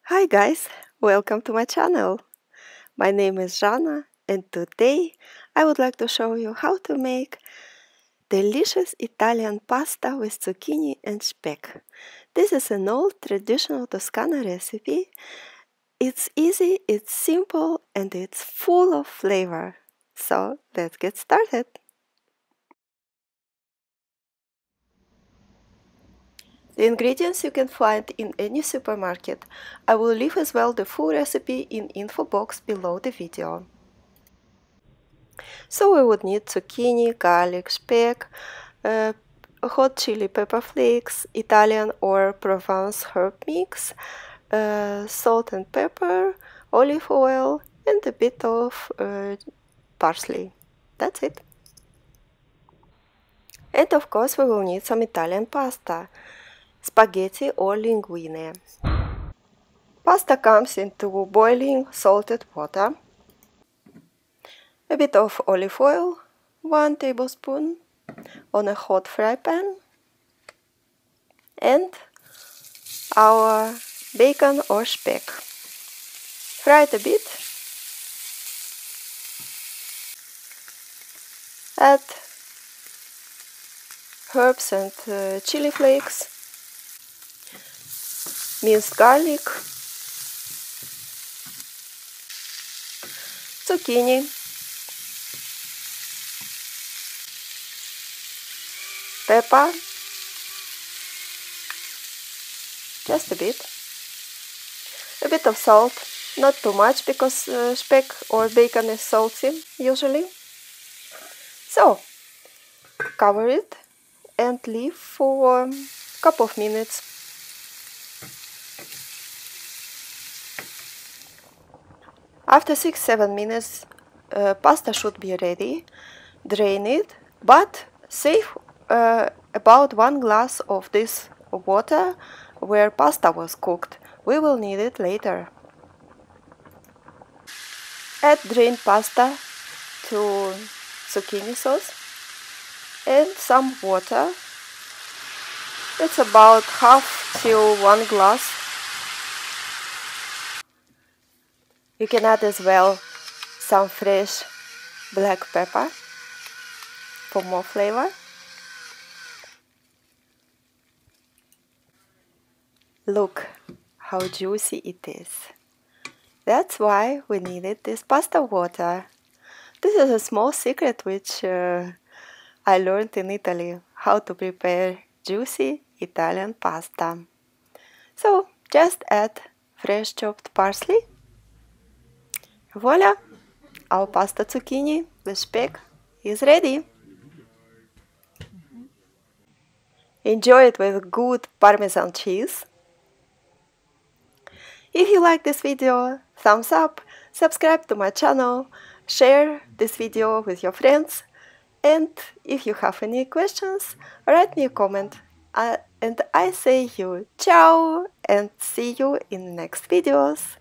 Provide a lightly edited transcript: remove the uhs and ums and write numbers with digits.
Hi guys, welcome to my channel. My name is Jana and today I would like to show you how to make delicious Italian pasta with zucchini and speck. This is an old traditional Toscana recipe. It's easy, it's simple and it's full of flavor. So let's get started. The ingredients you can find in any supermarket. I will leave as well the full recipe in info box below the video. So we would need zucchini, garlic, speck, hot chili pepper flakes, Italian or Provence herb mix, salt and pepper, olive oil, and a bit of parsley. That's it. And of course we will need some Italian pasta, spaghetti or linguine. Pasta comes into boiling salted water, a bit of olive oil, 1 tablespoon on a hot fry pan, and our bacon or speck. Fry it a bit. Add herbs and chili flakes, minced garlic, zucchini, pepper, just a bit of salt, not too much because speck or bacon is salty usually. So cover it and leave for a couple of minutes. After 6-7 minutes pasta should be ready. Drain it, but save about 1 glass of this water where pasta was cooked. We will need it later. Add drained pasta to zucchini sauce and some water. It's about half to 1 glass. You can add as well some fresh black pepper for more flavor. Look how juicy it is. That's why we needed this pasta water. This is a small secret which I learned in Italy, how to prepare juicy Italian pasta. So just add fresh chopped parsley. Voila! Our pasta zucchini with speck is ready. Enjoy it with good Parmesan cheese. If you like this video, thumbs up, subscribe to my channel, share this video with your friends, and if you have any questions, write me a comment. And I say you ciao and see you in next videos.